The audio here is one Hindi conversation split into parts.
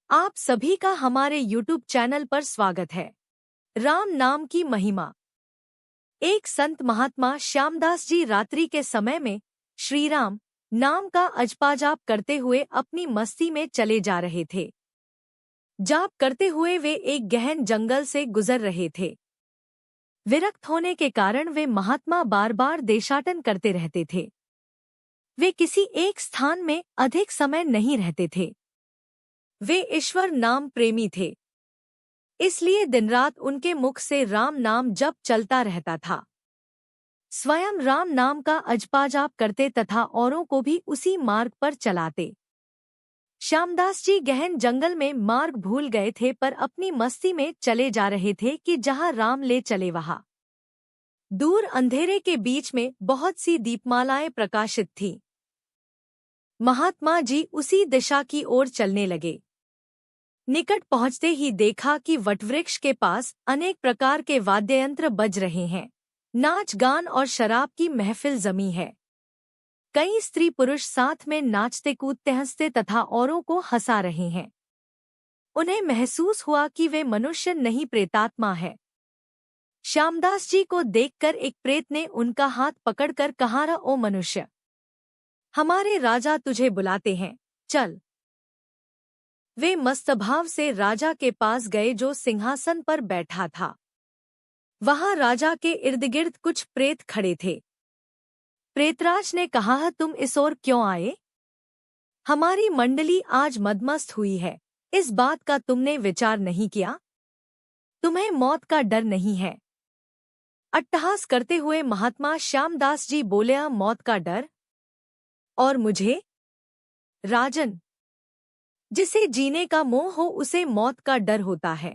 आप सभी का हमारे YouTube चैनल पर स्वागत है। राम नाम की महिमा। एक संत महात्मा श्यामदास जी रात्रि के समय में श्री राम नाम का अजपा जाप करते हुए अपनी मस्ती में चले जा रहे थे। जाप करते हुए वे एक गहन जंगल से गुजर रहे थे। विरक्त होने के कारण वे महात्मा बार बार देशाटन करते रहते थे। वे किसी एक स्थान में अधिक समय नहीं रहते थे। वे ईश्वर नाम प्रेमी थे, इसलिए दिन रात उनके मुख से राम नाम जप चलता रहता था। स्वयं राम नाम का अजपा जाप करते तथा औरों को भी उसी मार्ग पर चलाते। श्यामदास जी गहन जंगल में मार्ग भूल गए थे, पर अपनी मस्ती में चले जा रहे थे कि जहां राम ले चले वहां दूर अंधेरे के बीच में बहुत सी दीपमालाएं प्रकाशित थीं। महात्मा जी उसी दिशा की ओर चलने लगे। निकट पहुंचते ही देखा कि वटवृक्ष के पास अनेक प्रकार के वाद्ययंत्र बज रहे हैं। नाच गान और शराब की महफिल जमी है। कई स्त्री पुरुष साथ में नाचते कूदते हंसते तथा औरों को हंसा रहे हैं। उन्हें महसूस हुआ कि वे मनुष्य नहीं प्रेतात्मा है। श्यामदास जी को देखकर एक प्रेत ने उनका हाथ पकड़कर कहा, ओ मनुष्य, हमारे राजा तुझे बुलाते हैं, चल। वे मस्तभाव से राजा के पास गए जो सिंहासन पर बैठा था। वहां राजा के इर्दगिर्द कुछ प्रेत खड़े थे। प्रेतराज ने कहा, तुम इस ओर क्यों आए? हमारी मंडली आज मदमस्त हुई है, इस बात का तुमने विचार नहीं किया? तुम्हें मौत का डर नहीं है? अट्टहास करते हुए महात्मा श्यामदास जी बोले, मौत का डर? और मुझे? राजन, जिसे जीने का मोह हो उसे मौत का डर होता है।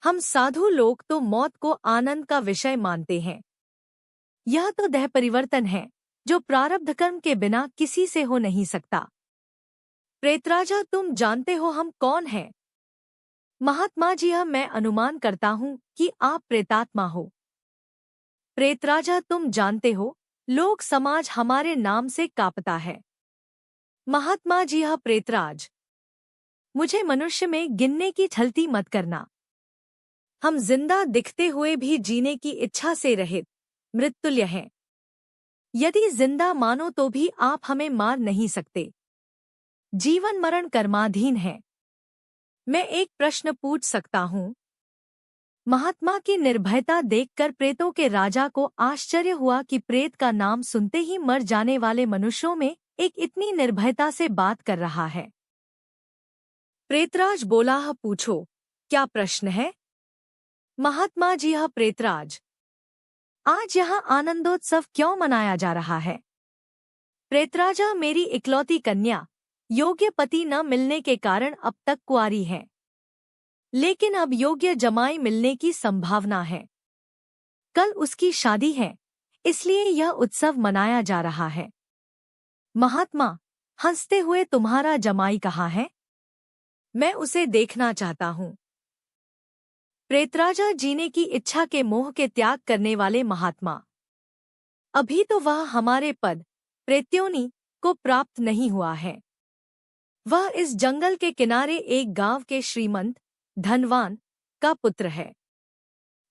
हम साधु लोग तो मौत को आनंद का विषय मानते हैं। यह तो देह परिवर्तन है जो प्रारब्ध कर्म के बिना किसी से हो नहीं सकता। प्रेतराजा, तुम जानते हो हम कौन हैं? महात्मा जी, मैं अनुमान करता हूँ कि आप प्रेतात्मा हो। प्रेतराजा, तुम जानते हो लोक समाज हमारे नाम से कांपता है। महात्मा जी, प्रेतराज, मुझे मनुष्य में गिनने की छलती मत करना। हम जिंदा दिखते हुए भी जीने की इच्छा से रहित मृत्युल्य हैं। यदि जिंदा मानो तो भी आप हमें मार नहीं सकते। जीवन मरण कर्माधीन है। मैं एक प्रश्न पूछ सकता हूँ? महात्मा की निर्भयता देखकर प्रेतों के राजा को आश्चर्य हुआ कि प्रेत का नाम सुनते ही मर जाने वाले मनुष्यों में एक इतनी निर्भयता से बात कर रहा है। प्रेतराज बोला, पूछो, क्या प्रश्न है? महात्मा जी, प्रेतराज, आज यहाँ आनंदोत्सव क्यों मनाया जा रहा है? प्रेतराजा, मेरी इकलौती कन्या योग्य पति न मिलने के कारण अब तक कुंवारी है, लेकिन अब योग्य जमाई मिलने की संभावना है। कल उसकी शादी है, इसलिए यह उत्सव मनाया जा रहा है। महात्मा, हंसते हुए, तुम्हारा जमाई कहाँ है? मैं उसे देखना चाहता हूँ। प्रेतराजा, जीने की इच्छा के मोह के त्याग करने वाले महात्मा, अभी तो वह हमारे पद प्रेत्योनि को प्राप्त नहीं हुआ है। वह इस जंगल के किनारे एक गांव के श्रीमंत धनवान का पुत्र है।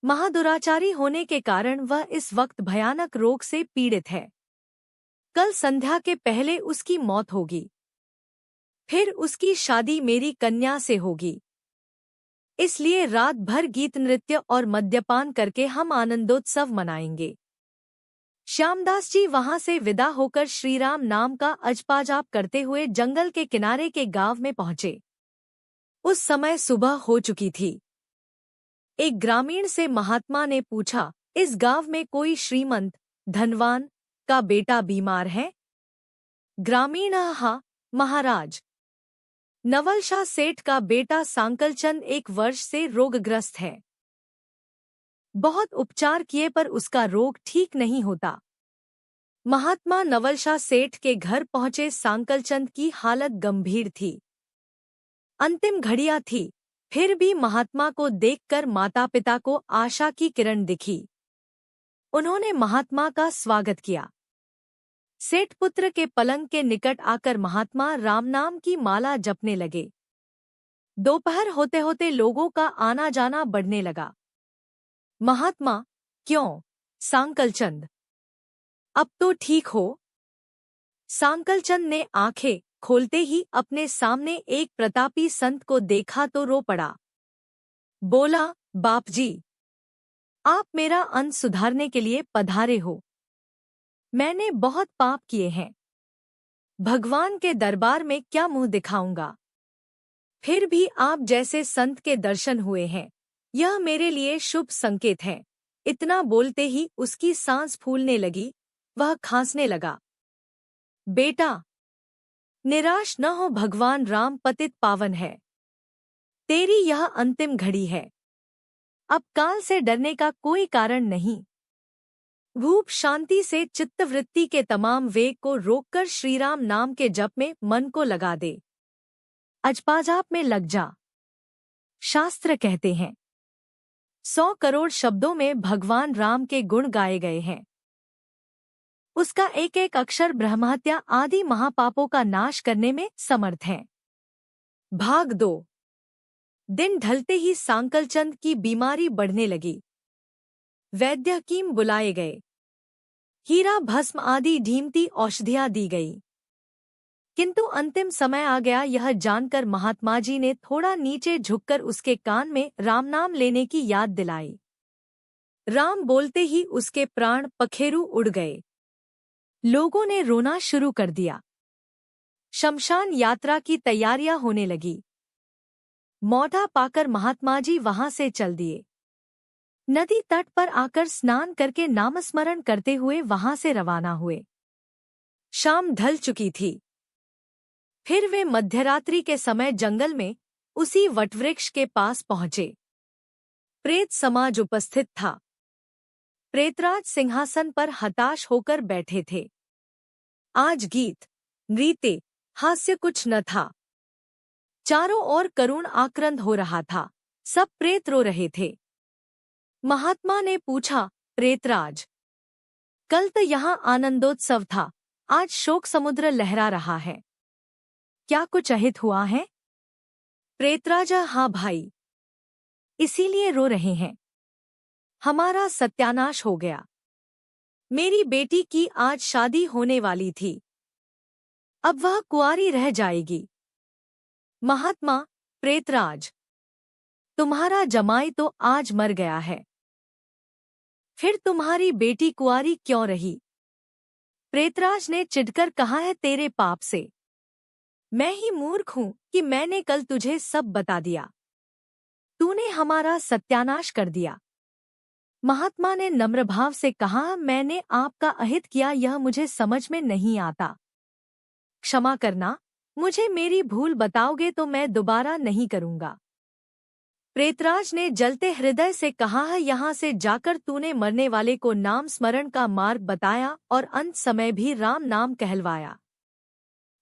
महादुराचारी होने के कारण वह इस वक्त भयानक रोग से पीड़ित है। कल संध्या के पहले उसकी मौत होगी, फिर उसकी शादी मेरी कन्या से होगी। इसलिए रात भर गीत नृत्य और मद्यपान करके हम आनंदोत्सव मनाएंगे। श्यामदास जी वहां से विदा होकर श्रीराम नाम का अजपा जाप करते हुए जंगल के किनारे के गांव में पहुंचे। उस समय सुबह हो चुकी थी। एक ग्रामीण से महात्मा ने पूछा, इस गांव में कोई श्रीमंत धनवान का बेटा बीमार है? ग्रामीण, हाँ महाराज, नवल शाह सेठ का बेटा सांकलचंद 1 वर्ष से रोगग्रस्त है। बहुत उपचार किए पर उसका रोग ठीक नहीं होता। महात्मा नवल शाह सेठ के घर पहुंचे। सांकलचंद की हालत गंभीर थी। अंतिम घड़ियां थी, फिर भी महात्मा को देखकर माता पिता को आशा की किरण दिखी। उन्होंने महात्मा का स्वागत किया। सेठ पुत्र के पलंग के निकट आकर महात्मा राम नाम की माला जपने लगे। दोपहर होते होते लोगों का आना जाना बढ़ने लगा। महात्मा, क्यों? सांकलचंद, अब तो ठीक हो? सांकलचंद ने आंखें खोलते ही अपने सामने एक प्रतापी संत को देखा तो रो पड़ा। बोला, बाप जी, आप मेरा अंत सुधारने के लिए पधारे हो। मैंने बहुत पाप किए हैं, भगवान के दरबार में क्या मुंह दिखाऊंगा। फिर भी आप जैसे संत के दर्शन हुए हैं, यह मेरे लिए शुभ संकेत है। इतना बोलते ही उसकी सांस फूलने लगी, वह खांसने लगा। बेटा, निराश न हो, भगवान राम पतित पावन है। तेरी यह अंतिम घड़ी है। अब काल से डरने का कोई कारण नहीं। भूप शांति से चित्तवृत्ति के तमाम वेग को रोककर श्रीराम नाम के जप में मन को लगा दे। अजपाजाप में लग जा। शास्त्र कहते हैं 100 करोड़ शब्दों में भगवान राम के गुण गाए गए हैं। उसका एक एक अक्षर ब्रह्महत्या आदि महापापों का नाश करने में समर्थ है। भाग 2। दिन ढलते ही सांकलचंद की बीमारी बढ़ने लगी। वैद्य हकीम बुलाए गए। हीरा भस्म आदि ढीमती औषधियां दी गई। किंतु अंतिम समय आ गया, यह जानकर महात्मा जी ने थोड़ा नीचे झुककर उसके कान में राम नाम लेने की याद दिलाई। राम बोलते ही उसके प्राण पखेरु उड़ गए। लोगों ने रोना शुरू कर दिया। शमशान यात्रा की तैयारियां होने लगी। मौका पाकर महात्मा जी वहां से चल दिए। नदी तट पर आकर स्नान करके नामस्मरण करते हुए वहां से रवाना हुए। शाम ढल चुकी थी। फिर वे मध्यरात्रि के समय जंगल में उसी वटवृक्ष के पास पहुंचे। प्रेत समाज उपस्थित था। प्रेतराज सिंहासन पर हताश होकर बैठे थे। आज गीत, नृत्य, हास्य कुछ न था। चारों ओर करुण आक्रंद हो रहा था। सब प्रेत रो रहे थे। महात्मा ने पूछा, प्रेतराज, कल तो यहाँ आनंदोत्सव था, आज शोक समुद्र लहरा रहा है, क्या कुछ अहित हुआ है? प्रेतराज, हाँ भाई, इसीलिए रो रहे हैं। हमारा सत्यानाश हो गया। मेरी बेटी की आज शादी होने वाली थी, अब वह कुंवारी रह जाएगी। महात्मा, प्रेतराज, तुम्हारा जमाई तो आज मर गया है, फिर तुम्हारी बेटी कुंवारी क्यों रही? प्रेतराज ने चिढ़कर कहा, है तेरे पाप से। मैं ही मूर्ख हूं कि मैंने कल तुझे सब बता दिया। तूने हमारा सत्यानाश कर दिया। महात्मा ने नम्र भाव से कहा, मैंने आपका अहित किया, यह मुझे समझ में नहीं आता। क्षमा करना, मुझे मेरी भूल बताओगे तो मैं दोबारा नहीं करूंगा। प्रेतराज ने जलते हृदय से कहा, है यहाँ से जाकर तूने मरने वाले को नाम स्मरण का मार्ग बताया और अंत समय भी राम नाम कहलवाया।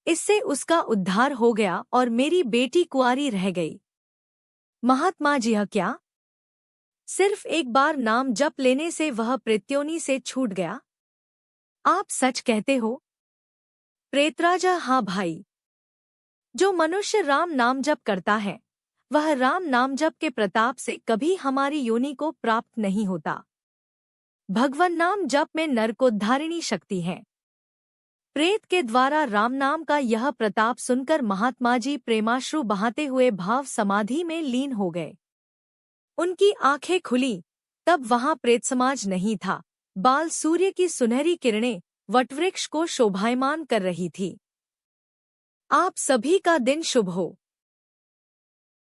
इससे उसका उद्धार हो गया और मेरी बेटी कुंवारी रह गई। महात्मा जी, यह क्या? सिर्फ एक बार नाम जप लेने से वह प्रेत्योनि से छूट गया? आप सच कहते हो? प्रेतराज, हाँ भाई, जो मनुष्य राम नाम जप करता है वह राम नाम जप के प्रताप से कभी हमारी योनि को प्राप्त नहीं होता। भगवान नाम जप में नरकोद्धारिणी शक्ति है। प्रेत के द्वारा राम नाम का यह प्रताप सुनकर महात्मा जी प्रेमाश्रु बहाते हुए भाव समाधि में लीन हो गए। उनकी आंखें खुली, तब वहां प्रेत समाज नहीं था। बाल सूर्य की सुनहरी किरणें वटवृक्ष को शोभायमान कर रही थी। आप सभी का दिन शुभ हो।